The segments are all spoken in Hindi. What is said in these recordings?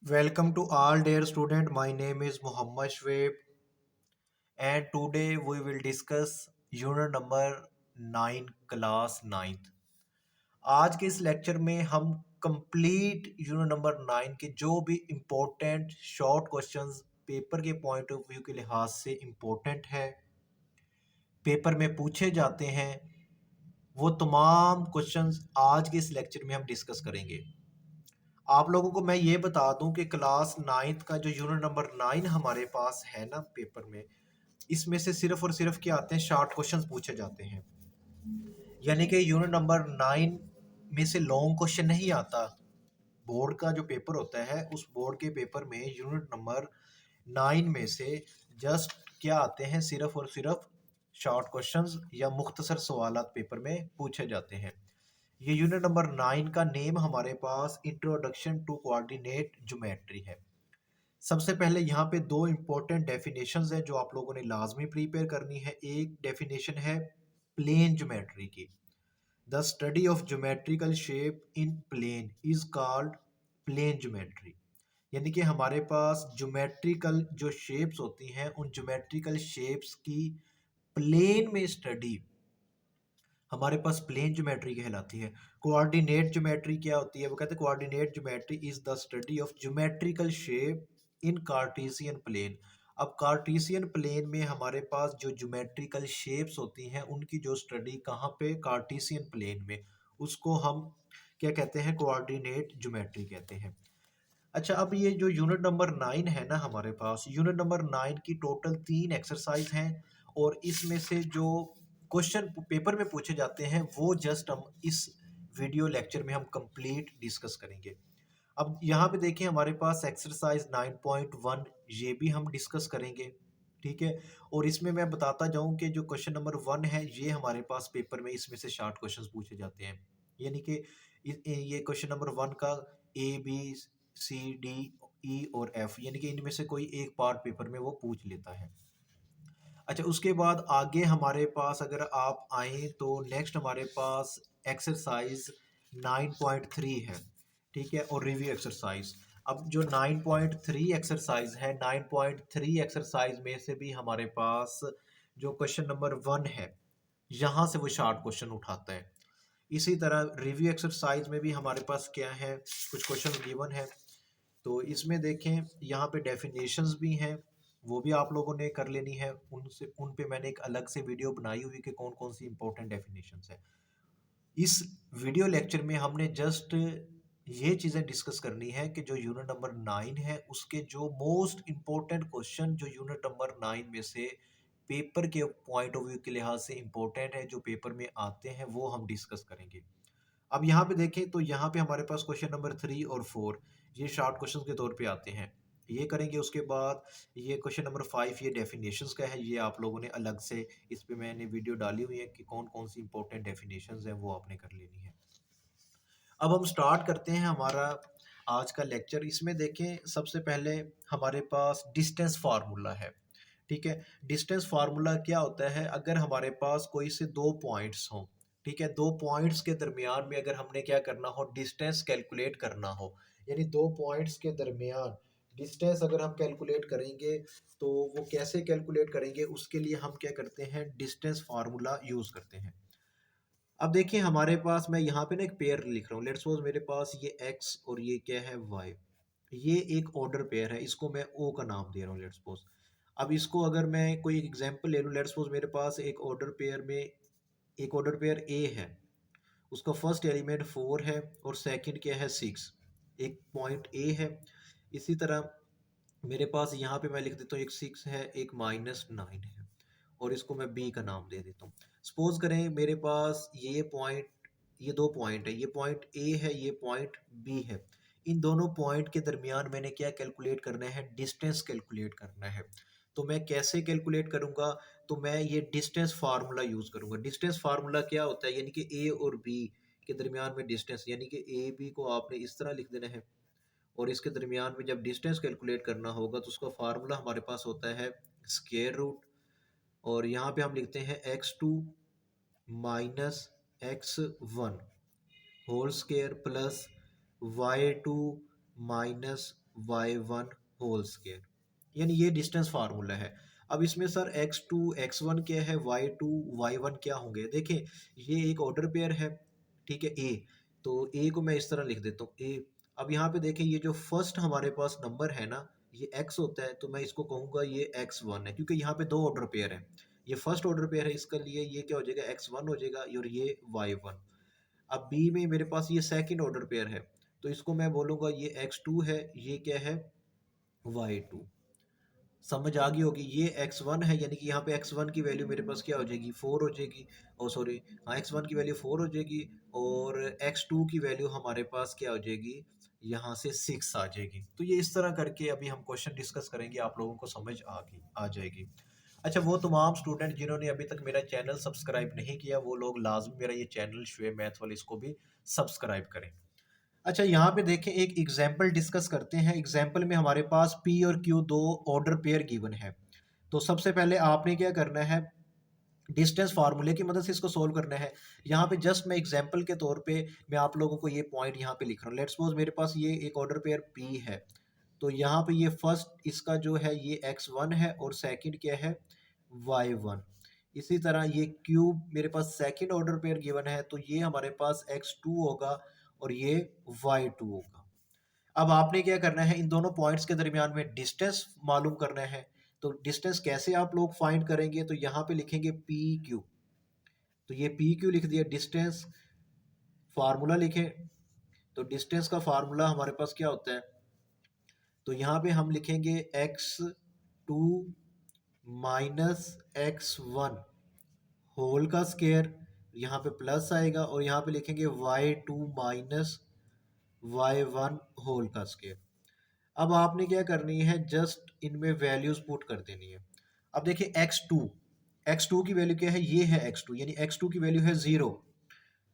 Welcome to all dear student. My name is Muhammad Shweb and today we will discuss unit number 9 class 9th. आज के इस लेक्चर में हम कंप्लीट यूनिट नंबर 9 के जो भी इम्पोर्टेंट शॉर्ट क्वेश्चंस पेपर के पॉइंट ऑफ व्यू के लिहाज से इम्पोर्टेंट है, पेपर में पूछे जाते हैं, वो तमाम क्वेश्चंस आज के इस लेक्चर में हम डिस्कस करेंगे। आप लोगों को मैं ये बता दूं कि क्लास 9th का जो यूनिट नंबर 9 हमारे पास है ना पेपर में, इसमें से सिर्फ और सिर्फ क्या आते हैं, शॉर्ट क्वेश्चंस पूछे जाते हैं। यानी कि यूनिट नंबर 9 में से लॉन्ग क्वेश्चन नहीं आता। बोर्ड का जो पेपर होता है उस बोर्ड के पेपर में यूनिट नंबर 9 में से जस्ट क्या आते हैं, सिर्फ और सिर्फ शॉर्ट क्वेश्चंस या मुख्तसर सवालात पेपर में पूछे जाते हैं। ये यूनिट नंबर 9 का नेम हमारे पास इंट्रोडक्शन टू कोऑर्डिनेट ज्योमेट्री है। सबसे पहले यहाँ पे दो इंपॉर्टेंट डेफिनेशंस हैं जो आप लोगों ने लाजमी प्रिपेयर करनी है। एक डेफिनेशन है प्लेन ज्योमेट्री की। The study of geometrical shape in plane is called plane geometry. यानी कि हमारे पास ज्योमेट्रिकल जो शेप्स होती हैं उन ज्योमेट्रिकल शेप्स की प्लेन में स्टडी हमारे पास प्लेन ज्योमेट्री कहलाती है। कोऑर्डिनेट ज्योमेट्री क्या होती है? वो कहते हैं coordinate geometry is the study of geometrical shape in Cartesian plane. अब कार्टेशियन प्लेन में हमारे पास जो ज्योमेट्रिकल शेप्स होती हैं उनकी जो स्टडी कहाँ पे, कार्टेशियन प्लेन में, उसको हम क्या कहते हैं, कोऑर्डिनेट ज्योमेट्री कहते हैं। अच्छा, अब ये जो यूनिट नंबर 9 है ना हमारे पास, यूनिट नंबर 9 की टोटल 3 एक्सरसाइज हैं और इसमें से जो क्वेश्चन पेपर में पूछे जाते हैं वो जस्ट हम इस वीडियो लेक्चर में हम कंप्लीट डिस्कस करेंगे। अब यहाँ पे देखिए हमारे पास एक्सरसाइज 9.1 ये भी हम डिस्कस करेंगे, ठीक है। और इसमें मैं बताता जाऊं कि जो क्वेश्चन नंबर 1 है ये हमारे पास पेपर में इसमें से शॉर्ट क्वेश्चंस पूछे जाते हैं। यानी कि ये क्वेश्चन नंबर 1 का A B C D E और एफ, यानी कि इनमें से कोई एक पार्ट पेपर में वो पूछ लेता है। अच्छा, उसके बाद आगे हमारे पास अगर आप आए तो नेक्स्ट हमारे पास एक्सरसाइज 9.3 है, ठीक है, और रिव्यू एक्सरसाइज। अब जो 9.3 एक्सरसाइज है, 9.3 एक्सरसाइज में से भी हमारे पास जो क्वेश्चन नंबर 1 है यहाँ से वो शॉर्ट क्वेश्चन उठाता है। इसी तरह रिव्यू एक्सरसाइज में भी हमारे पास क्या है, कुछ क्वेश्चन गिवन है। तो इसमें देखें यहाँ पे डेफिनेशंस भी हैं, वो भी आप लोगों ने कर लेनी है। उनसे उन पे मैंने एक अलग से वीडियो बनाई हुई कि कौन कौन सी इंपॉर्टेंट डेफिनेशंस है। इस वीडियो लेक्चर में हमने जस्ट ये चीज़ें डिस्कस करनी है कि जो यूनिट नंबर 9 है उसके जो मोस्ट इम्पोर्टेंट क्वेश्चन जो यूनिट नंबर 9 में से पेपर के पॉइंट ऑफ व्यू के लिहाज से इम्पोर्टेंट है, जो पेपर में आते हैं, वो हम डिस्कस करेंगे। अब यहाँ पे देखें तो यहाँ पे हमारे पास क्वेश्चन नंबर 3 और 4 ये शॉर्ट क्वेश्चंस के तौर पे आते हैं, ये करेंगे। उसके बाद ये क्वेश्चन नंबर 5 ये डेफिनेशंस का है, ये आप लोगों ने अलग से इस पे मैंने वीडियो डाली हुई है कि कौन कौन सी इंपॉर्टेंट डेफिनेशंस हैं वो आपने कर लेनी है। अब हम स्टार्ट करते हैं हमारा आज का लेक्चर। इसमें देखें सबसे पहले हमारे पास डिस्टेंस फार्मूला है, ठीक है। डिस्टेंस फार्मूला क्या होता है? अगर हमारे पास कोई से दो पॉइंट्स हों, ठीक है, दो पॉइंट्स के दरमियान में अगर हमने क्या करना हो, डिस्टेंस कैलकुलेट करना हो, यानी दो पॉइंट्स के दरमियान डिस्टेंस अगर हम कैलकुलेट करेंगे तो वो कैसे कैलकुलेट करेंगे, उसके लिए हम क्या करते हैं, डिस्टेंस फार्मूला यूज़ करते हैं। अब देखिए हमारे पास मैं यहाँ पे ना एक पेयर लिख रहा हूँ। लेट्स सपोज मेरे पास ये x और ये क्या है, y। ये एक ऑर्डर पेयर है, इसको मैं o का नाम दे रहा हूँ, लेट्स सपोज। अब इसको अगर मैं कोई एग्जांपल ले लूँ, लेट्स सपोज मेरे पास एक ऑर्डर पेयर a है, उसका फर्स्ट एलिमेंट 4 है और सेकंड क्या है, 6। एक पॉइंट a है। इसी तरह मेरे पास यहाँ पे मैं लिख देता हूँ एक 6 है, एक -9 है और इसको मैं बी का नाम दे देता हूँ। सपोज करें मेरे पास ये पॉइंट, ये दो पॉइंट है, ये पॉइंट ए है, ये पॉइंट बी है। इन दोनों पॉइंट के दरमियान मैंने क्या कैलकुलेट करना है, डिस्टेंस कैलकुलेट करना है। तो मैं कैसे कैलकुलेट करूंगा? तो मैं ये डिस्टेंस फार्मूला यूज करूंगा। डिस्टेंस फार्मूला क्या होता है? यानी कि ए और बी के दरमियान में डिस्टेंस, यानी कि ए बी को आपने इस तरह लिख देना है और इसके दरमियान में जब डिस्टेंस कैलकुलेट करना होगा तो उसका फार्मूला हमारे पास होता है स्क्वायर रूट, और यहाँ पे हम लिखते हैं x2 minus x1 whole square plus y2 minus Y one whole square, यानी ये डिस्टेंस फार्मूला है। अब इसमें sir X two X one क्या है, वाई टू वाई वन क्या होंगे। देखिए ये एक ऑर्डर पेयर है, ठीक है ए, तो ए को मैं इस तरह लिख देता हूँ ए। अब यहाँ पे देखें ये जो फर्स्ट हमारे पास नंबर है ना, ये एक्स होता है, तो मैं इसको कहूँगा ये एक्स वन है, क्योंकि यहाँ पे दो ऑर्डर पेयर है। ये फर्स्ट ऑर्डर पेयर है, इसके लिए ये क्या हो जाएगा, एक्स वन हो जाएगा, और ये वाई वन। अब बी में मेरे पास ये सेकंड ऑर्डर पेयर है, तो इसको मैं बोलूँगा ये एक्स टू है, ये क्या है, वाई टू। समझ आ गई होगी, ये एक्स वन है, यानी कि यहाँ पे एक्स वन की वैल्यू मेरे पास क्या हो जाएगी, फोर हो जाएगी। और सॉरी, हाँ एक्स वन की वैल्यू फोर हो जाएगी, और एक्स टू की वैल्यू हमारे पास क्या हो जाएगी, यहाँ से सिक्स आ जाएगी। तो ये इस तरह करके अभी हम क्वेश्चन डिस्कस करेंगे, आप लोगों को समझ आ जाएगी। अच्छा, वो तमाम स्टूडेंट जिन्होंने अभी तक मेरा चैनल सब्सक्राइब नहीं किया, वो लोग लाजमी मेरा ये चैनल शुएब मैथ वाले इसको भी सब्सक्राइब करें। अच्छा, यहाँ पे देखें एक एग्जाम्पल डिस्कस करते हैं। एग्जाम्पल में हमारे पास पी और क्यू दो ऑर्डर पेयर गिवन है। तो सबसे पहले आपने क्या करना है, डिस्टेंस फार्मूले की मदद से इसको सोल्व करना है। यहाँ पे जस्ट मैं एग्जाम्पल के तौर पे मैं आप लोगों को ये पॉइंट यहाँ पे लिख रहा हूँ। लेट्स सपोज मेरे पास ये एक ऑर्डर पेयर पी है, तो यहाँ पे ये फर्स्ट इसका जो है ये एक्स वन है, और सेकंड क्या है, वाई वन। इसी तरह ये क्यूब मेरे पास सेकंड ऑर्डर पेयर गिवन है, तो ये हमारे पास एक्स टू होगा, और ये वाई टू होगा। अब आपने क्या करना है, इन दोनों पॉइंट्स के दरमियान में डिस्टेंस मालूम करना है। तो डिस्टेंस कैसे आप लोग फाइंड करेंगे, तो यहाँ पे लिखेंगे पी क्यू। तो ये पी क्यू लिख दिया, डिस्टेंस फार्मूला लिखें। तो डिस्टेंस का फार्मूला हमारे पास क्या होता है, तो यहाँ पे हम लिखेंगे X two minus x one whole का स्केयर, यहाँ पे प्लस आएगा, और यहाँ पे लिखेंगे Y two minus Y one whole का स्केयर। अब आपने क्या करनी है, जस्ट इनमें वैल्यूज पुट कर देनी है। अब देखिए एक्स टू की वैल्यू क्या है, ये है एक्स टू, यानी एक्स टू की वैल्यू है जीरो,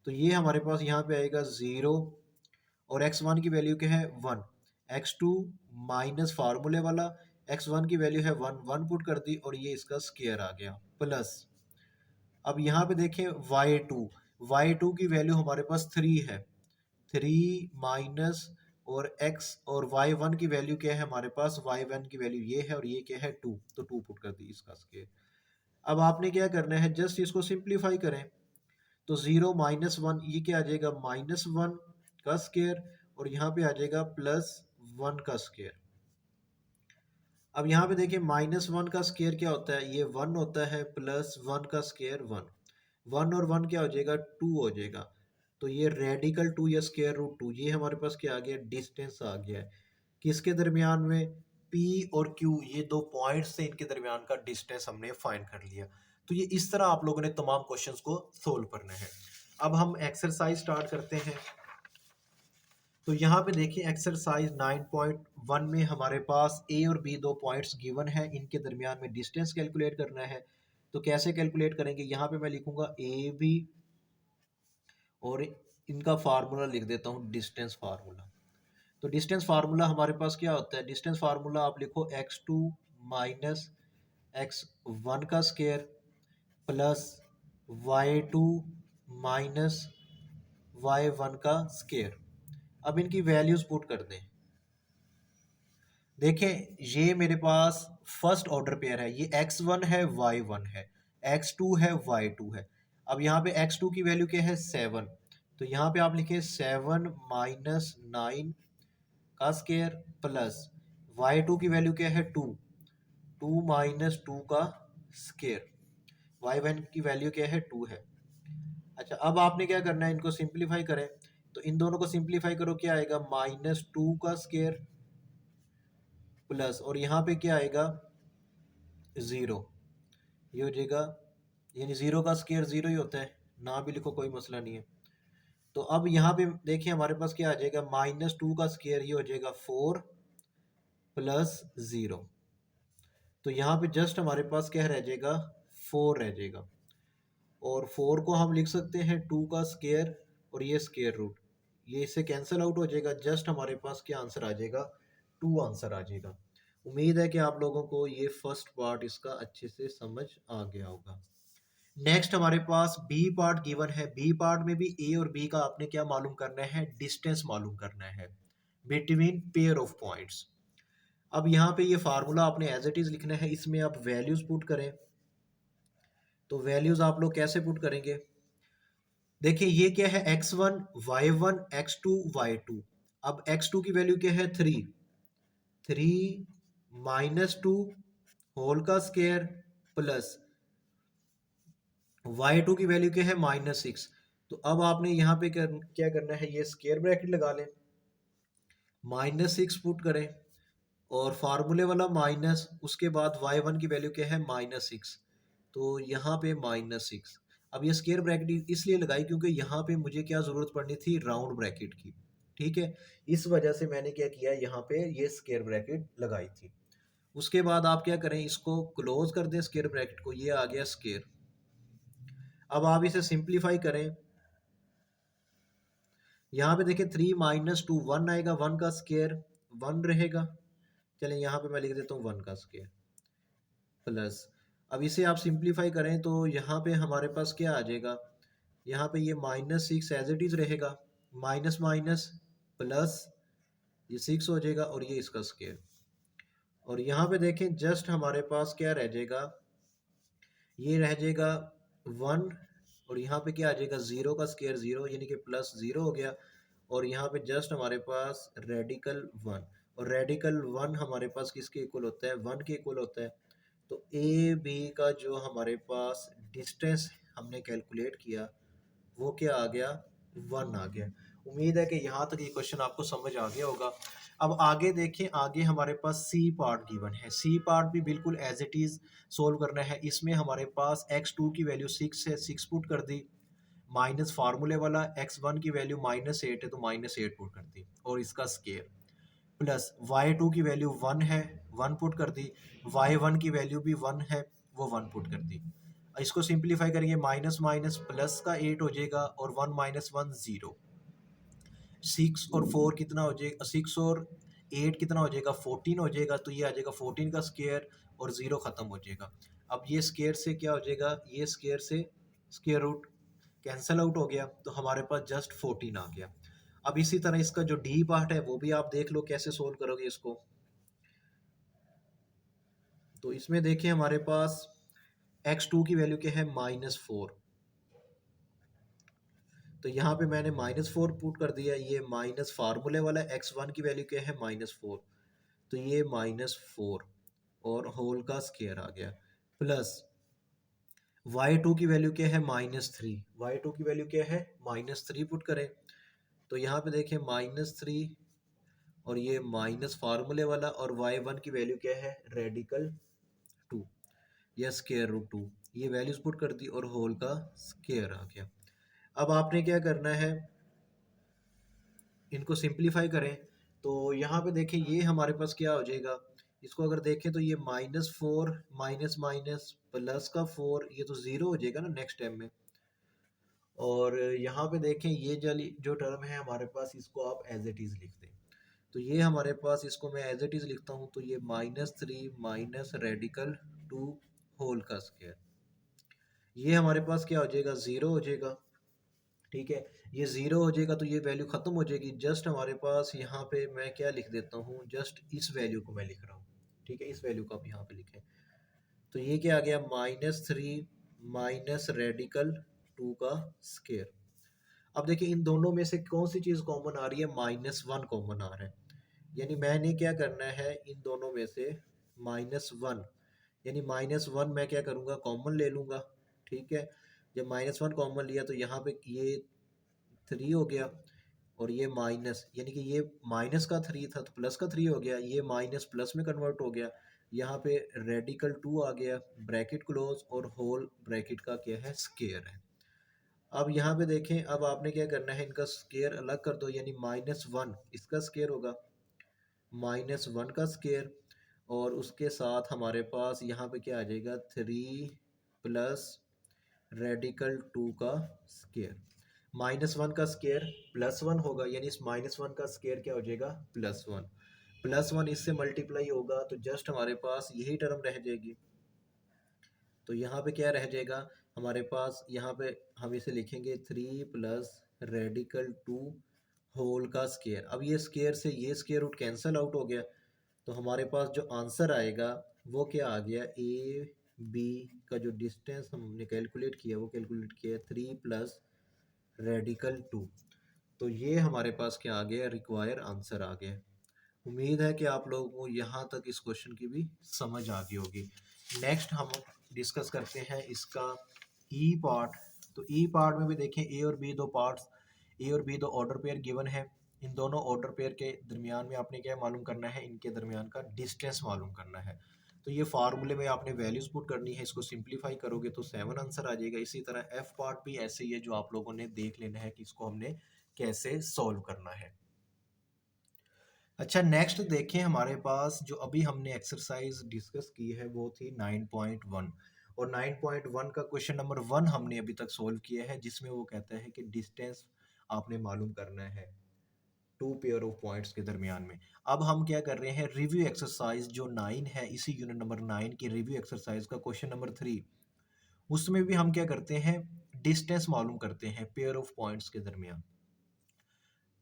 तो ये हमारे पास यहाँ पे आएगा जीरो। और एक्स वन की वैल्यू क्या है, वन। एक्स टू माइनस फार्मूले वाला, एक्स वन की वैल्यू है वन, वन पुट कर दी, और ये इसका स्केयर आ गया प्लस। अब यहाँ पे देखें वाई टू की वैल्यू हमारे पास थ्री है, थ्री माइनस, और एक्स और वाई वन की वैल्यू क्या है हमारे पास, वाई वन की वैल्यू ये है, और ये क्या है टू, तो टू पुट कर दी इसका स्केयर। अब आपने क्या करना है, जस्ट इसको सिंप्लीफाई करें। तो जीरो माइनस वन, ये क्या आ जाएगा, माइनस वन का स्केयर, और यहाँ पे आ जाएगा प्लस वन का स्केयर। अब यहाँ पे देखिए माइनस वन का स्केयर क्या होता है, ये वन होता है, प्लस वन का स्केयर वन, वन और वन क्या हो जाएगा, टू हो जाएगा। तो ये रेडिकल टू या स्केयर रूट टू, ये हमारे पास क्या आ गया, डिस्टेंस आ गया है। किसके दरमियान में, P और Q, ये दो पॉइंट्स से इनके दरमियान का डिस्टेंस हमने फाइंड कर लिया। तो ये इस तरह आप लोगों ने तमाम क्वेश्चंस को सोल्व करना है। अब हम एक्सरसाइज स्टार्ट करते हैं। तो यहाँ पे देखिए एक्सरसाइज 9.1 में हमारे पास ए और बी दो पॉइंट्स गिवन है, इनके दरमियान में डिस्टेंस कैलकुलेट करना है। तो कैसे कैलकुलेट करेंगे, यहाँ पे मैं लिखूंगा ए बी, और इनका फार्मूला लिख देता हूँ डिस्टेंस फार्मूला। तो डिस्टेंस फार्मूला हमारे पास क्या होता है, डिस्टेंस फार्मूला आप लिखो x two minus x one का square, plus y two minus Y one का स्केयर। अब इनकी वैल्यूज पुट कर दें। देखें ये मेरे पास फर्स्ट ऑर्डर पेयर है, ये एक्स वन है, वाई वन है, एक्स टू है, वाई टू है। अब यहाँ पे एक्स टू की वैल्यू क्या है, सेवन, तो यहाँ पे आप लिखे सेवन माइनस नाइन का स्केयर, प्लस वाई टू की वैल्यू क्या है, टू, टू माइनस टू का स्केयर, वाई वन की वैल्यू क्या है, टू है। अच्छा, अब आपने क्या करना है, इनको सिंप्लीफाई करें। तो इन दोनों को सिंप्लीफाई करो, क्या आएगा, माइनस टू का स्केयर, प्लस, और यहाँ पे क्या आएगा, ज़ीरो, ये हो जाएगा, यानी ज़ीरो का स्केयर ज़ीरो ही होता है, ना भी लिखो कोई मसला नहीं है। तो अब यहाँ पे देखिए हमारे पास क्या आ जाएगा, माइनस टू का स्केयर, ये हो जाएगा फोर, प्लस ज़ीरो। तो यहाँ पे जस्ट हमारे पास क्या रह जाएगा, फोर रह जाएगा, और फोर को हम लिख सकते हैं टू का स्केयर, और ये स्केयर रूट, ये इससे कैंसिल आउट हो जाएगा, जस्ट हमारे पास क्या आंसर आ जाएगा, टू आंसर आ जाएगा। उम्मीद है कि आप लोगों को ये फर्स्ट पार्ट इसका अच्छे से समझ आ गया होगा। नेक्स्ट हमारे पास बी पार्ट गिवन है। बी पार्ट में भी ए और बी का आपने क्या मालूम करना है, डिस्टेंस मालूम करना है। Between pair of points. अब यहाँ पे ये फार्मूला आपने एज इट इज लिखना है, इसमें आप वैल्यूज पुट करें। तो वैल्यूज आप लोग कैसे पुट करेंगे? देखिए ये क्या है, x1 y1 x2 y2। अब x2 की वैल्यू क्या है, 3, 3 - 2 होल का स्केयर प्लस y2 की वैल्यू क्या है, -6। तो अब आपने यहाँ पे क्या करना है, ये स्केयर ब्रैकेट लगा लें, -6 पुट करें और फार्मूले वाला माइनस, उसके बाद y1 की वैल्यू क्या है, -6। तो यहाँ पे -6। अब ये स्केयर ब्रैकेट इसलिए लगाई क्योंकि यहाँ पे मुझे क्या ज़रूरत पड़नी थी, राउंड ब्रैकेट की। ठीक है, इस वजह से मैंने क्या किया, यहाँ पे ये स्केयर ब्रैकेट लगाई थी। उसके बाद आप क्या करें, इसको क्लोज कर दें स्केयर ब्रैकेट को, ये आ गया स्केयर। अब आप इसे सिंप्लीफाई करें, यहाँ पे देखिए 3 - 2 1 आएगा, 1 का स्केयर 1 रहेगा। चलिए यहाँ पे मैं लिख देता हूँ 1 का स्केयर प्लस, अब इसे आप सिंप्लीफाई करें तो यहाँ पे हमारे पास क्या आ जाएगा, यहाँ पे ये -6 एज इट इज रहेगा, माइनस माइनस प्लस, ये 6 हो जाएगा और ये इसका स्केयर। और यहाँ पे देखें जस्ट हमारे पास क्या रह जाएगा, ये रह जाएगा 1 और यहाँ पे क्या आ जाएगा, 0 का स्केयर 0, यानी कि +0 हो गया। और यहाँ पे जस्ट हमारे पास रेडिकल 1, और रेडिकल 1 हमारे पास किसके इक्वल होता है, 1 के इक्वल होता है। तो ए बी का जो हमारे पास डिस्टेंस हमने कैलकुलेट किया वो क्या आ गया, 1 आ गया। उम्मीद है कि यहाँ तक ये क्वेश्चन आपको समझ आ गया होगा। अब आगे देखें, आगे हमारे पास सी पार्ट गिवन है, सी पार्ट भी बिल्कुल एज इट इज़ सोल्व करना है। इसमें हमारे पास x2 की वैल्यू 6 है, 6 पुट कर दी, माइनस फार्मूले वाला x1 की वैल्यू -8 है तो -8 पुट कर दी और इसका स्केयर, प्लस y2 की वैल्यू 1 है, 1 पुट कर दी, y1 की वैल्यू भी 1 है, वो 1 पुट कर दी। इसको सिंप्लीफाई करेंगे, माइनस माइनस प्लस का 8 हो जाएगा और 1 - 1 0। 6 और 4 कितना हो जाएगा, 6 और 8 कितना हो जाएगा, 14 हो जाएगा। तो ये आ जाएगा 14 का स्केयर और 0 ख़त्म हो जाएगा। अब ये स्केयर से क्या हो जाएगा, ये स्केयर से स्केयर रूट कैंसिल आउट हो गया, तो हमारे पास जस्ट 14 आ गया। अब इसी तरह इसका जो डी पार्ट है वो भी आप देख लो कैसे सोल्व करोगे इसको। तो इसमें देखिए हमारे पास x2 की वैल्यू क्या है, -4। तो यहाँ पे मैंने -4 पुट कर दिया, ये माइनस फार्मूले वाला x1 की वैल्यू क्या है, -4। तो ये -4 और होल का स्केयर आ गया, प्लस y2 की वैल्यू क्या है, -3। y2 की वैल्यू क्या है, -3 पुट करें। तो यहाँ पे देखें -3 और ये माइनस फार्मूले वाला, और y1 की वैल्यू क्या है, रेडिकल 2 या स्केयर रूट 2। ये वैल्यूज पुट कर दी और होल का स्केयर आ गया। अब आपने क्या करना है, इनको सिंप्लीफाई करें। तो यहाँ पे देखें ये हमारे पास क्या हो जाएगा, इसको अगर देखें तो ये -4 माइनस माइनस प्लस का 4, ये तो 0 हो जाएगा ना नेक्स्ट टाइम में। और यहाँ पे देखें ये जो टर्म है हमारे पास, इसको आप एज इट इज़ लिख दें। तो ये हमारे पास, इसको मैं एज इट इज़ लिखता हूँ, तो ये -3 माइनस रेडिकल 2 होल का स्क्वायर, ये हमारे पास क्या हो जाएगा, 0 हो जाएगा। ठीक है, ये 0 हो जाएगा तो ये वैल्यू ख़त्म हो जाएगी। जस्ट हमारे पास यहाँ पे मैं क्या लिख देता हूँ, जस्ट इस वैल्यू को मैं लिख रहा हूँ। ठीक है, इस वैल्यू को आप यहाँ पे लिखें। तो ये क्या आ गया, -3 माइनस रेडिकल 2 का स्केयर। अब देखिए इन दोनों में से कौन सी चीज़ कॉमन आ रही है, -1 कॉमन आ रहा है। यानी मैंने क्या करना है, इन दोनों में से -1, यानी -1 मैं क्या करूँगा, कॉमन ले लूँगा। ठीक है, जब -1 कॉमन लिया तो यहाँ पे ये 3 हो गया, और ये माइनस, यानी कि ये माइनस का 3 था तो प्लस का 3 हो गया, ये माइनस प्लस में कन्वर्ट हो गया। यहाँ पे रेडिकल 2 आ गया, ब्रैकेट क्लोज, और होल ब्रैकेट का क्या है, स्केयर है। अब यहाँ पे देखें, अब आपने क्या करना है, इनका स्केयर अलग कर दो, यानी -1 इसका स्केयर होगा, -1 का स्केयर, और उसके साथ हमारे पास यहाँ पे क्या आ जाएगा, 3 प्लस रेडिकल 2 का स्केयर। -1 का स्केयर +1 होगा, यानी इस -1 का स्केयर क्या हो जाएगा, +1। +1 इससे मल्टीप्लाई होगा तो जस्ट हमारे पास यही टर्म रह जाएगी। तो यहाँ पे क्या रह जाएगा हमारे पास, यहाँ पे हम इसे लिखेंगे 3 प्लस रेडिकल 2 होल का स्केयर। अब ये स्केयर से ये स्केयर रूट कैंसिल आउट हो गया, तो हमारे पास जो आंसर आएगा वो क्या आ गया, ए बी का जो डिस्टेंस हमने कैलकुलेट किया वो कैलकुलेट किया 3 + रेडिकल 2। तो ये हमारे पास क्या आ गया, रिक्वायर आंसर आ गया। उम्मीद है कि आप लोगों को यहाँ तक इस क्वेश्चन की भी समझ आ गई होगी। नेक्स्ट हम डिस्कस करते हैं इसका ई पार्ट। तो ई पार्ट में भी देखें, ए और बी दो पार्ट्स, ए और बी दो ऑर्डर पेयर गिवन है। इन दोनों ऑर्डर पेयर के दरमियान में आपने क्या मालूम करना है, इनके दरमियान का डिस्टेंस मालूम करना है। तो ये फार्मूले में आपने वैल्यूज पुट करनी है, इसको सिंप्लीफाई करोगे तो 7 आंसर आ जाएगा। इसी तरह एफ पार्ट भी ऐसे ही है, जो आप लोगों ने देख लेना है कि इसको हमने कैसे सॉल्व करना है। अच्छा, नेक्स्ट देखें, हमारे पास जो अभी हमने एक्सरसाइज डिस्कस की है वो थी 9.1, और 9.1 का क्वेश्चन नंबर 1 हमने अभी तक सॉल्व किया है, जिसमें वो कहता है कि डिस्टेंस आपने मालूम करना है टू पेयर ऑफ पॉइंट्स के दरमियान में। अब हम क्या कर रहे हैं, रिव्यू एक्सरसाइज जो 9 है, इसी यूनिट नंबर 9 की रिव्यू एक्सरसाइज का क्वेश्चन नंबर 3, उसमें भी हम क्या करते हैं, डिस्टेंस मालूम करते हैं पेयर ऑफ पॉइंट्स के दरमियान।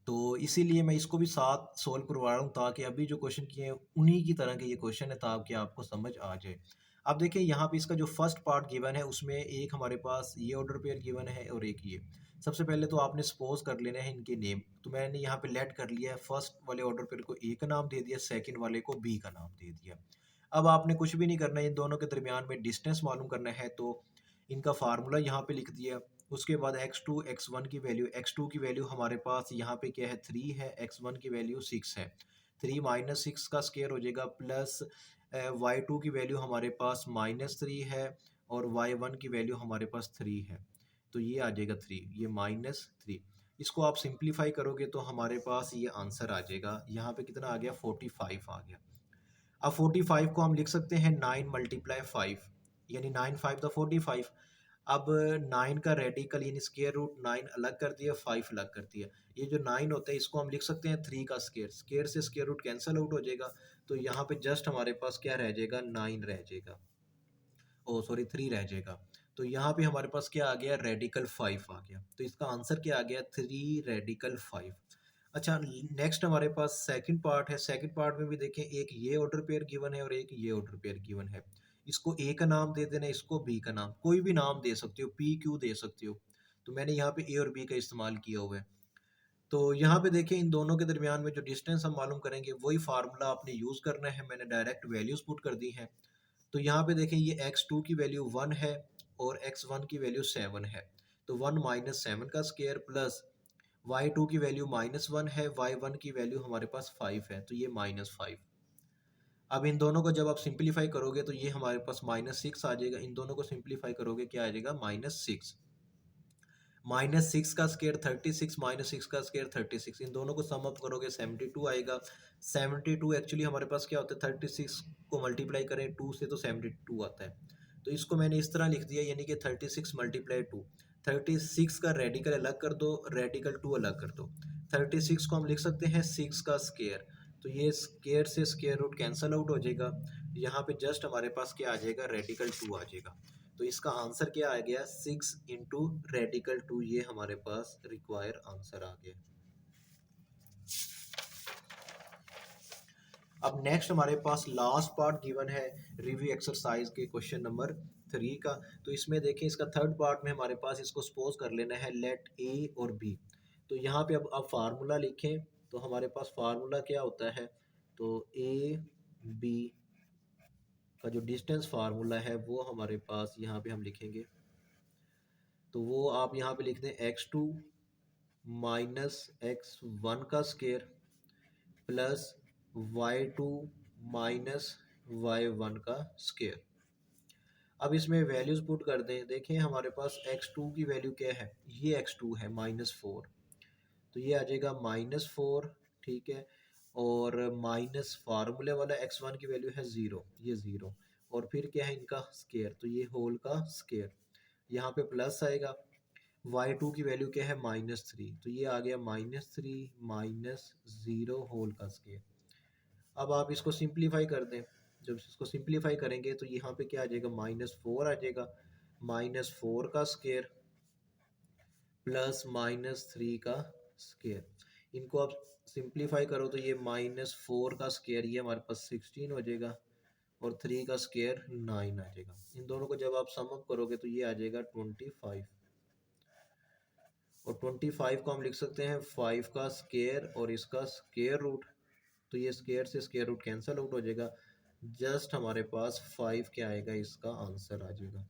तो इसीलिए मैं इसको भी साथ सोल्व करवा रहा हूँ, ताकि अभी जो क्वेश्चन किए हैं उन्हीं की तरह के ये क्वेश्चन है, ताकि आपको समझ आ जाए। अब देखिए यहाँ पे इसका जो फर्स्ट पार्ट गिवन है उसमें एक हमारे पास ये ऑर्डर पेयर गिवन है और एक ये। सबसे पहले तो आपने सपोज कर लेना है इनके नेम। तो मैंने यहाँ पे लेट कर लिया है, फर्स्ट वाले ऑर्डर पेयर को ए का नाम दे दिया, सेकंड वाले को बी का नाम दे दिया। अब आपने कुछ भी नहीं करना है, इन दोनों के दरमियान में डिस्टेंस मालूम करना है, तो इनका फार्मूला यहाँ पे लिख दिया। उसके बाद x2 x1 की वैल्यू, x2 की वैल्यू हमारे पास यहाँ पे क्या है, 3 है, x1 की वैल्यू 6 है। 3 - 6 का स्केयर हो जाएगा, प्लस y2 की वैल्यू हमारे पास -3 है, और y1 की वैल्यू हमारे पास 3 है। तो ये आ जाएगा 3, ये -3। इसको आप सिंप्लीफाई करोगे तो हमारे पास ये आंसर आ जाएगा, यहाँ पे कितना आ गया, 45 आ गया। अब 45 को हम लिख सकते हैं 9 × 5, यानी 9 5 द 45। अब 9 का रेडिकल यानी स्केयर रूट 9 अलग कर दिया, 5 अलग कर दिया। ये जो 9 होता है इसको हम लिख सकते हैं 3 का स्केयर, स्केयर से स्केयर रूट कैंसिल आउट हो जाएगा। तो यहाँ पे जस्ट हमारे पास क्या रह जाएगा, 9 रह जाएगा, ओ सॉरी 3 रह जाएगा। तो यहाँ पे हमारे पास क्या आ गया, रेडिकल 5 आ गया। तो इसका आंसर क्या आ गया, 3 रेडिकल 5। अच्छा, नेक्स्ट हमारे पास सेकंड पार्ट है। सेकंड पार्ट में भी देखें, एक ये ऑर्डर पेयर गिवन है और एक ये ऑर्डर पेयर गिवन है। इसको ए का नाम दे देना, इसको बी का नाम, कोई भी नाम दे सकते हो, पी क्यू दे सकते हो। तो मैंने यहाँ पे ए और बी का इस्तेमाल किया हुआ है। तो यहाँ पे देखें, इन दोनों के दरमियान में जो डिस्टेंस हम मालूम करेंगे वही फार्मूला आपने यूज़ करना है। मैंने डायरेक्ट वैल्यूज पुट कर दी हैं। तो यहाँ पे देखें, ये x2 की वैल्यू 1 है और x1 की वैल्यू 7 है। तो 1 - 7 का स्केयर, प्लस y2 की वैल्यू -1 है, y1 की वैल्यू हमारे पास 5 है, तो ये -5। अब इन दोनों को जब आप सिंप्लीफाई करोगे तो ये हमारे पास -6 आ जाएगा। इन दोनों को सिंप्लीफाई करोगे क्या आ जाएगा, -6। -6 का स्केयर 36, -6 का स्केयर 36, इन दोनों को सम अप करोगे 72 आएगा। 72 एक्चुअली हमारे पास क्या होता है, 36 को मल्टीप्लाई करें 2 से तो 72 आता है। तो इसको मैंने इस तरह लिख दिया, यानी कि 36 × 2। 36 का रेडिकल अलग कर दो, रेडिकल 2 अलग कर दो। 36 को हम लिख सकते हैं 6 का स्केयर। तो ये स्केयर से स्केयर रूट कैंसल आउट हो जाएगा। यहाँ पे जस्ट हमारे पास क्या आ जाएगा, रेडिकल 2 आ जाएगा। तो इसका आंसर क्या आ गया, 6 × रेडिकल 2, ये हमारे पास रिक्वायर आंसर आ गया। अब नेक्स्ट हमारे पास लास्ट पार्ट गिवन है रिव्यू एक्सरसाइज के क्वेश्चन नंबर 3 का। तो इसमें देखें, इसका थर्ड पार्ट में हमारे पास इसको सपोज कर लेना है लेट ए और बी। तो यहाँ पे अब आप फार्मूला लिखें, तो हमारे पास फार्मूला क्या होता है, तो ए बी का जो डिस्टेंस फार्मूला है वो हमारे पास यहाँ पे हम लिखेंगे। तो वो आप यहाँ पे लिख दें x2 - x1 का स्केयर, प्लस y2 - y1 का स्केयर। अब इसमें वैल्यूज पुट कर दें। देखें हमारे पास x2 की वैल्यू क्या है, ये x2 है -4, तो ये आ जाएगा -4, ठीक है। और माइनस फार्मूले वाला x1 की वैल्यू है 0, ये 0। और फिर क्या है इनका स्केयर, तो ये होल का स्केयर। यहाँ पे प्लस आएगा, y2 की वैल्यू क्या है, -3, तो ये आ गया -3 - 0 होल का स्केयर। अब आप इसको सिंप्लीफाई कर दें। जब इसको सिंप्लीफाई करेंगे तो यहाँ पे क्या आ जाएगा, -4 आ जाएगा, -4 का स्केयर, प्लस -3 का स्केयर। इनको आप सिंप्लीफाई करो तो ये -4 का स्क्वायर, ये हमारे पास 16 हो जाएगा, और 3 का स्क्वायर 9 आ जाएगा। इन दोनों को जब आप सम अप करोगे तो ये आ जाएगा 25, और 25 को हम लिख सकते हैं 5 का स्क्वायर और इसका स्क्वायर रूट, तो ये स्क्वायर से स्क्वायर रूट कैंसिल आउट हो जाएगा, जस्ट हमारे पास 5 क्या आएगा, इसका आंसर आ जाएगा।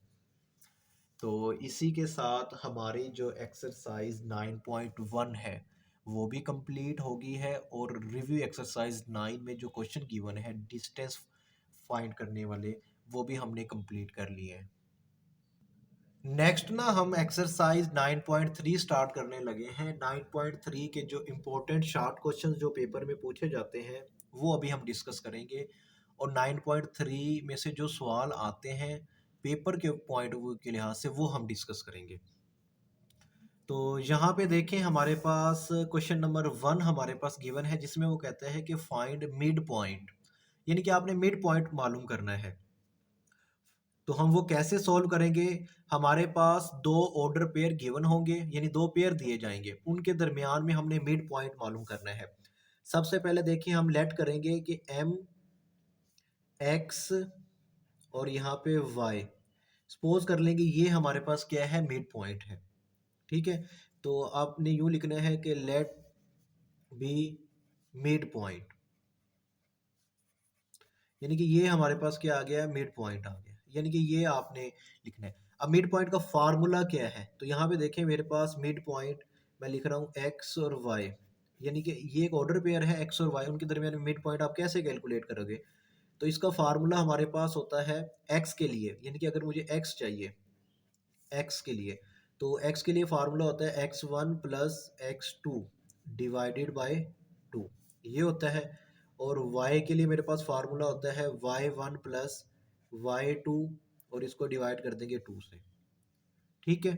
तो इसी के साथ हमारी जो एक्सरसाइज 9.1 है वो भी कंप्लीट होगी है, और रिव्यू एक्सरसाइज 9 में जो क्वेश्चन गिवन है डिस्टेंस फाइंड करने वाले, वो भी हमने कंप्लीट कर लिए हैं। नेक्स्ट ना हम एक्सरसाइज 9.3 स्टार्ट करने लगे हैं। 9.3 के जो इम्पोर्टेंट शॉर्ट क्वेश्चन जो पेपर में पूछे जाते हैं वो अभी हम डिस्कस करेंगे, और 9.3 में से जो सवाल आते हैं पेपर के पॉइंट ऑफ व्यू के लिहाज से वो हम डिस्कस करेंगे। तो यहाँ पे देखें हमारे पास क्वेश्चन नंबर 1 हमारे पास गिवन है, जिसमें वो कहता है कि फाइंड मिड पॉइंट, यानी कि आपने मिड पॉइंट मालूम करना है। तो हम वो कैसे सॉल्व करेंगे, हमारे पास दो ऑर्डर पेयर गिवन होंगे, यानी दो पेयर दिए जाएंगे, उनके दरमियान में हमने मिड पॉइंट मालूम करना है। सबसे पहले देखिए हम लेट करेंगे कि एम एक्स और यहाँ पे वाई, सपोज कर लेंगे ये हमारे पास क्या है, मिड पॉइंट है। ठीक है, तो आपने यूँ लिखना है कि लेट बी मिड पॉइंट, यानी कि ये हमारे पास क्या आ गया, मिड पॉइंट आ गया, यानी कि ये आपने लिखना है। अब मिड पॉइंट का फार्मूला क्या है, तो यहाँ पे देखें मेरे पास मिड पॉइंट मैं लिख रहा हूँ एक्स और वाई, यानी कि ये एक ऑर्डर पेयर है एक्स और वाई, उनके दरमियान मिड पॉइंट आप कैसे कैलकुलेट करोगे। तो इसका फार्मूला हमारे पास होता है एक्स के लिए, यानी कि अगर मुझे एक्स चाहिए, एक्स के लिए, तो एक्स के लिए फार्मूला होता है x1 plus x2 divided by 2, ये होता है। और y के लिए मेरे पास फार्मूला होता है y1 प्लस y2, और इसको डिवाइड कर देंगे 2 से। ठीक है,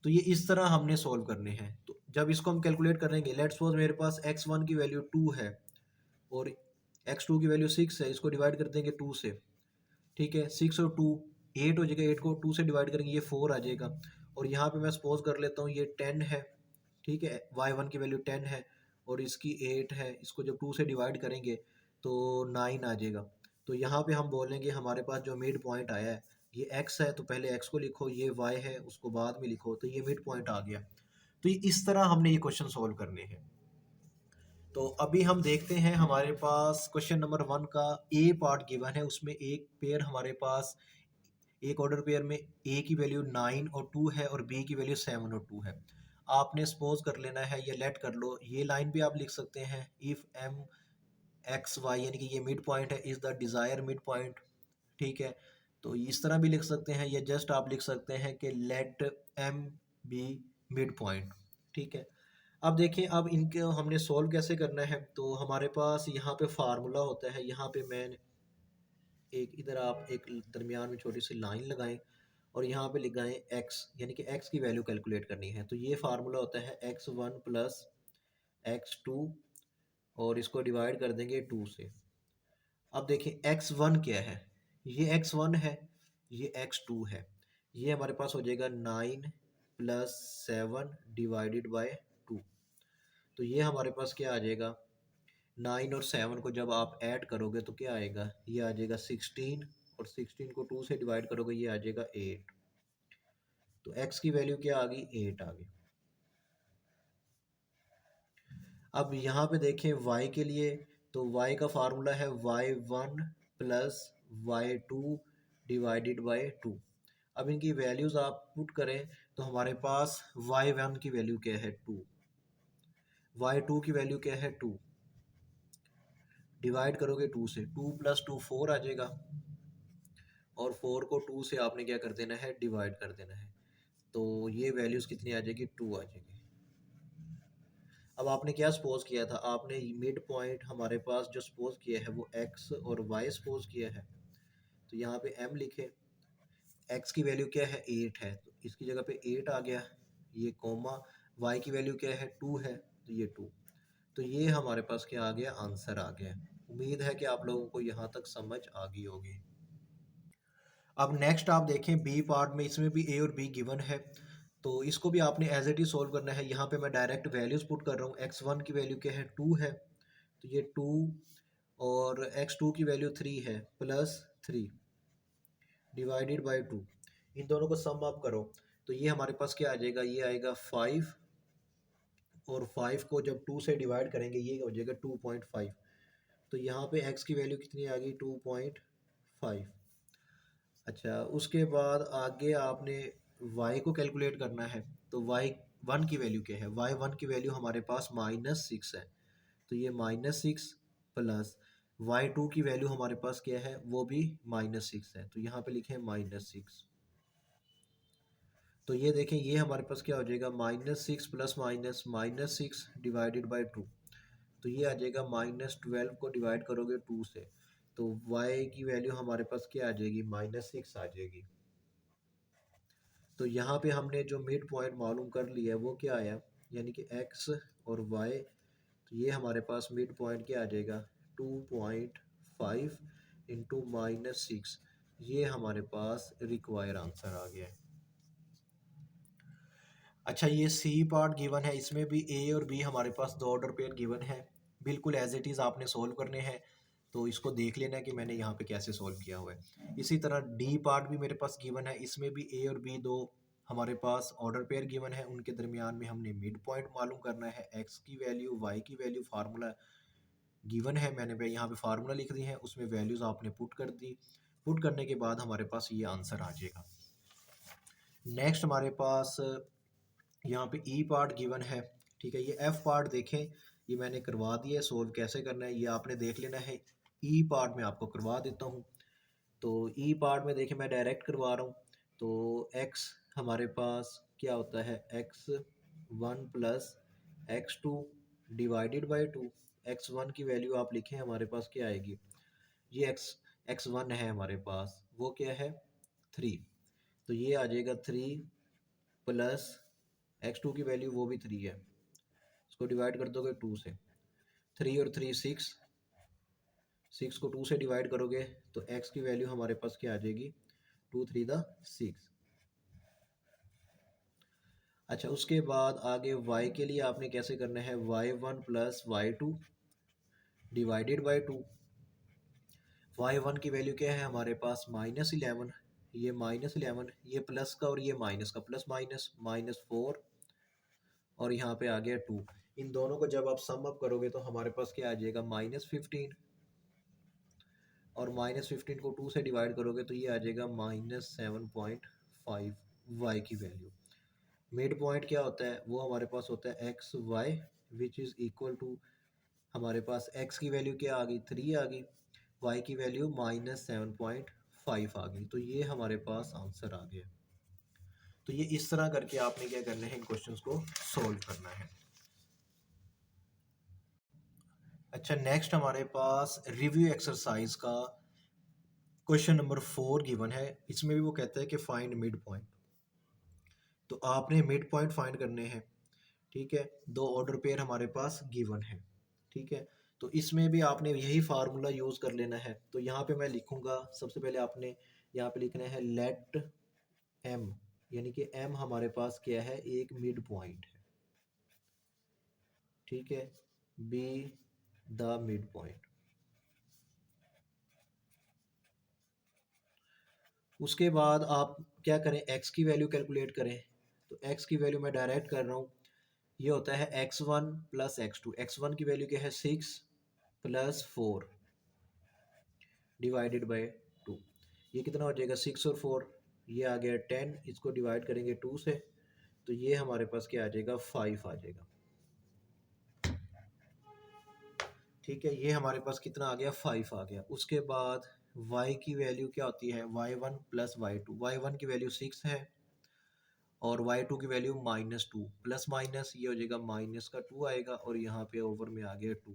तो ये इस तरह हमने सॉल्व करने हैं। तो जब इसको हम कैलकुलेट करेंगे, लेट्स सपोज मेरे पास x1 की वैल्यू 2 है और x2 की वैल्यू 6 है, इसको डिवाइड कर देंगे 2 से। ठीक है, 6 और 2 8 हो जाएगा, 8 को 2 से डिवाइड करेंगे ये 4 आ जाएगा, और यहाँ पे मैं सपोज कर लेता हूँ ये 10 है। ठीक है, y1 की वैल्यू 10 है और इसकी 8 है, इसको जब 2 से डिवाइड करेंगे तो 9 आ जाएगा। तो यहाँ पे हम बोलेंगे हमारे पास जो मिड पॉइंट आया है ये x है, तो पहले x को लिखो, ये y है उसको बाद में लिखो, तो ये मिड पॉइंट आ गया। तो ये इस तरह हमने ये क्वेश्चन सोल्व करने हैं। तो अभी हम देखते हैं हमारे पास क्वेश्चन नंबर 1 का ए पार्ट गिवन है, उसमें एक पेयर हमारे पास, एक ऑर्डर पेयर में ए की वैल्यू 9 और 2 है और बी की वैल्यू 7 और 2 है। आपने सपोज कर लेना है, ये लेट कर लो, ये लाइन भी आप लिख सकते हैं, इफ एम एक्स वाई, यानी कि ये मिड पॉइंट है, is the desire mid point. ठीक है, तो इस तरह भी लिख सकते हैं, या जस्ट आप लिख सकते हैं कि let M be mid point. ठीक है, अब देखें अब इनके हमने सॉल्व कैसे करना है। तो हमारे पास यहाँ पे फार्मूला होता है, यहाँ पे मैं एक इधर आप एक दरमियान में छोटी सी लाइन लगाएं और यहाँ पे लगाएं x, यानी कि x की वैल्यू कैलकुलेट करनी है। तो ये फार्मूला होता है x1 प्लस x2, और इसको डिवाइड कर देंगे 2 से। अब देखिए x1 क्या है, ये x1 है, ये x2 है, ये हमारे पास हो जाएगा 9 प्लस 7 डिवाइडेड बाय 2। तो ये हमारे पास क्या आ जाएगा, 9 और 7 को जब आप ऐड करोगे तो क्या आएगा, ये आ जाएगा 16, और 16 को 2 से डिवाइड करोगे ये आ जाएगा 8। तो x की वैल्यू क्या आ गई, 8 आ गई। अब यहाँ पे देखें y के लिए, तो y का फार्मूला है y1 plus y2 divided by 2। अब इनकी वैल्यूज़ आप पुट करें तो हमारे पास y1 की वैल्यू क्या है, 2, y2 की वैल्यू क्या है, 2, डिवाइड करोगे 2 से, 2 प्लस 2 4 आ जाएगा, और 4 को 2 से आपने क्या कर देना है, डिवाइड कर देना है। तो ये वैल्यूज़ कितनी आ जाएगी, 2 आ जाएगी। अब आपने क्या सपोज किया था, आपने मिड पॉइंट हमारे पास जो सपोज किया है वो x और y सपोज किया है। तो यहाँ पे m लिखे, x की वैल्यू क्या है, 8 है, तो इसकी जगह पे 8 आ गया, ये कोमा, y की वैल्यू क्या है, 2 है, तो ये 2। तो ये हमारे पास क्या आ गया, आंसर आ गया। उम्मीद है कि आप लोगों को यहाँ तक समझ आ गई होगी। अब नेक्स्ट आप देखें बी पार्ट में, इसमें भी ए और बी गिवन है। तो इसको भी आपने एज इट इज सॉल्व करना है। यहाँ पे मैं डायरेक्ट वैल्यूज पुट कर रहा हूँ। x1 की वैल्यू क्या है, 2 है, तो ये 2, और x2 की वैल्यू 3 है, प्लस 3 डिवाइडेड बाई 2। इन दोनों को सम अप करो तो ये हमारे पास क्या आ जाएगा, ये आएगा 5, और 5 को जब 2 से डिवाइड करेंगे ये हो जाएगा 2.5। तो यहाँ पे x की वैल्यू कितनी आ गई, 2.5। अच्छा, उसके बाद आगे आपने y को कैलकुलेट करना है। तो y1 की वैल्यू क्या है, y1 की वैल्यू हमारे पास -6 है, तो ये -6 प्लस y2 की वैल्यू हमारे पास क्या है, वो भी -6 है, तो यहाँ पे लिखें -6। तो ये देखें, ये हमारे पास क्या हो जाएगा, -6 प्लस माइनस -6 डिवाइडेड बाई 2, तो ये आ जाएगा -12 को डिवाइड करोगे 2 से, तो y की वैल्यू हमारे पास क्या आ जाएगी, -6 आ जाएगी। तो यहाँ पे हमने जो मिड पॉइंट मालूम कर लिया है वो क्या आया, यानी कि x और y, तो ये हमारे पास मिड पॉइंट क्या आ जाएगा, 2.5 इंटू -6, ये हमारे पास रिक्वायर आंसर आ गया है। अच्छा, ये सी पार्ट गिवन है, इसमें भी ए और बी हमारे पास दो ऑर्डर पेयर गिवन है, बिल्कुल एज इट इज़ आपने सोल्व करने हैं। तो इसको देख लेना है कि मैंने यहाँ पे कैसे सोल्व किया हुआ है। इसी तरह डी पार्ट भी मेरे पास गिवन है, इसमें भी ए और बी दो हमारे पास ऑर्डर पेयर गिवन है, उनके दरमियान में हमने मिड पॉइंट मालूम करना है। एक्स की वैल्यू, वाई की वैल्यू, फार्मूला गिवन है, मैंने भाई यहाँ पे फार्मूला लिख दी है, उसमें वैल्यूज़ आपने पुट कर दी। पुट करने के बाद हमारे पास ये आंसर आ जाएगा। नेक्स्ट हमारे पास यहाँ पे ई पार्ट गिवन है, ठीक है। ये एफ पार्ट देखें, ये मैंने करवा दिया है, सोल्व कैसे करना है ये आपने देख लेना है। ई पार्ट में आपको करवा देता हूँ। तो ई पार्ट में देखें, मैं डायरेक्ट करवा रहा हूँ। तो एक्स हमारे पास क्या होता है, x1 plus x2 divided by 2। x1 की वैल्यू आप लिखें, हमारे पास क्या आएगी, ये x1 है हमारे पास, वो क्या है, 3, तो ये आ जाएगा 3 प्लस x2 की वैल्यू वो भी 3 है, इसको डिवाइड कर दोगे 2 से, 3 और 3 6, 6 को 2 से डिवाइड करोगे तो x की वैल्यू हमारे पास क्या आ जाएगी, 2 3 द 6। अच्छा, उसके बाद आगे y के लिए आपने कैसे करना है, y1 plus y2 divided by 2। y1 की वैल्यू क्या है हमारे पास, -11, ये -11, ये प्लस का और ये माइनस का, प्लस माइनस -4, और यहाँ पे आ गया 2। इन दोनों को जब आप सम अप करोगे तो हमारे पास क्या आ जाएगा, -15, और -15 को 2 से डिवाइड करोगे तो ये आ जाएगा -7.5 y की वैल्यू। मिड पॉइंट क्या होता है, वो हमारे पास होता है X Y, which is equal to, हमारे पास x की वैल्यू क्या आ गई, 3 आ गई, y की वैल्यू -7.5 आ गई, तो ये हमारे पास आंसर आ गया। तो ये इस तरह करके आपने क्या करना है, इन क्वेश्चंस को सॉल्व करना है। अच्छा, नेक्स्ट हमारे पास रिव्यू एक्सरसाइज का क्वेश्चन नंबर 4 गिवन है। इसमें भी वो कहता है कि फाइंड मिड पॉइंट, तो आपने मिड पॉइंट फाइंड करने हैं, ठीक है। दो ऑर्डर पेयर हमारे पास गिवन है, ठीक है। तो इसमें भी आपने यही फार्मूला यूज़ कर लेना है। तो यहाँ पे मैं लिखूंगा, सबसे पहले आपने यहाँ पे लिखना है लेट एम, यानी कि एम हमारे पास क्या है, एक मिड पॉइंट है, ठीक है, बी द मिड पॉइंट। उसके बाद आप क्या करें, एक्स की वैल्यू कैलकुलेट करें। तो एक्स की वैल्यू मैं डायरेक्ट कर रहा हूँ, ये होता है x1 प्लस x2। x1 की वैल्यू क्या है, 6 प्लस 4 डिवाइडेड बाई 2, ये कितना हो जाएगा, 6 और 4, ये आ गया 10, इसको डिवाइड करेंगे 2 से, तो ये हमारे पास क्या आ जाएगा, 5 आ जाएगा, ठीक है। ये हमारे पास कितना आ गया, 5 आ गया। उसके बाद y की वैल्यू क्या होती है, y1 प्लस y2। y1 की वैल्यू 6 है और y2 की वैल्यू -2, प्लस माइनस ये हो जाएगा, माइनस का 2 आएगा, और यहाँ पे ओवर में आ गया 2,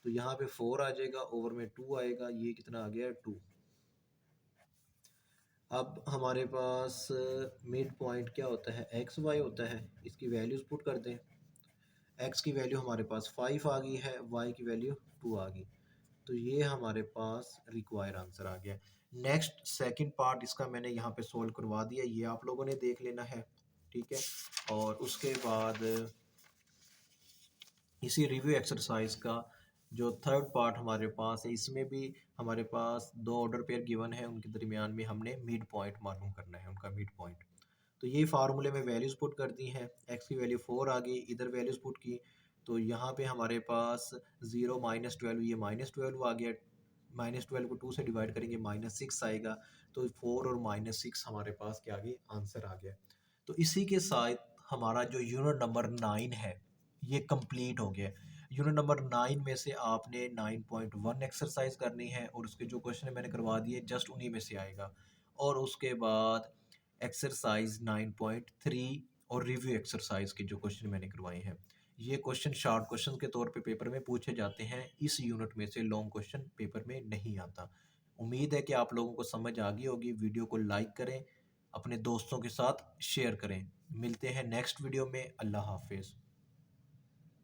तो यहाँ पे 4 आ जाएगा, ओवर में 2 आएगा, ये कितना आ गया, 2। अब हमारे पास मिड पॉइंट क्या होता है, एक्स वाई होता है, इसकी वैल्यूज पुट कर दें। एक्स की वैल्यू हमारे पास 5 आ गई है, वाई की वैल्यू 2 आ गई, तो ये हमारे पास रिक्वायर आंसर आ गया। नेक्स्ट सेकंड पार्ट इसका मैंने यहाँ पे सोल्व करवा दिया, ये आप लोगों ने देख लेना है। ठीक है। और उसके बाद इसी रिव्यू एक्सरसाइज का जो थर्ड पार्ट हमारे पास है, इसमें भी हमारे पास दो ऑर्डर पेयर गिवन है, उनके दरमियान में हमने मिड पॉइंट मालूम करना है, उनका मिड पॉइंट। तो ये फार्मूले में वैल्यूज़ पुट कर दी हैं। एक्स की वैल्यू 4 आ गई, इधर वैल्यूज़ पुट की, तो यहाँ पे हमारे पास 0 -12, ये -12 आ गया। -12 को 2 से डिवाइड करेंगे -6 आएगा। तो 4 और -6 हमारे पास क्या आ गई, आंसर आ गया। तो इसी के साथ हमारा जो यूनिट नंबर 9 है ये कंप्लीट हो गया। यूनिट नंबर 9 में से आपने 9.1 एक्सरसाइज करनी है, और उसके जो क्वेश्चन मैंने करवा दिए जस्ट उन्हीं में से आएगा। और उसके बाद एक्सरसाइज 9.3 और रिव्यू एक्सरसाइज के जो क्वेश्चन मैंने करवाए हैं, ये क्वेश्चन शॉर्ट क्वेश्चन के तौर पे पेपर में पूछे जाते हैं। इस यूनिट में से लॉन्ग क्वेश्चन पेपर में नहीं आता। उम्मीद है कि आप लोगों को समझ आ गई होगी। वीडियो को लाइक करें, अपने दोस्तों के साथ शेयर करें। मिलते हैं नेक्स्ट वीडियो में। अल्लाह हाफिज़।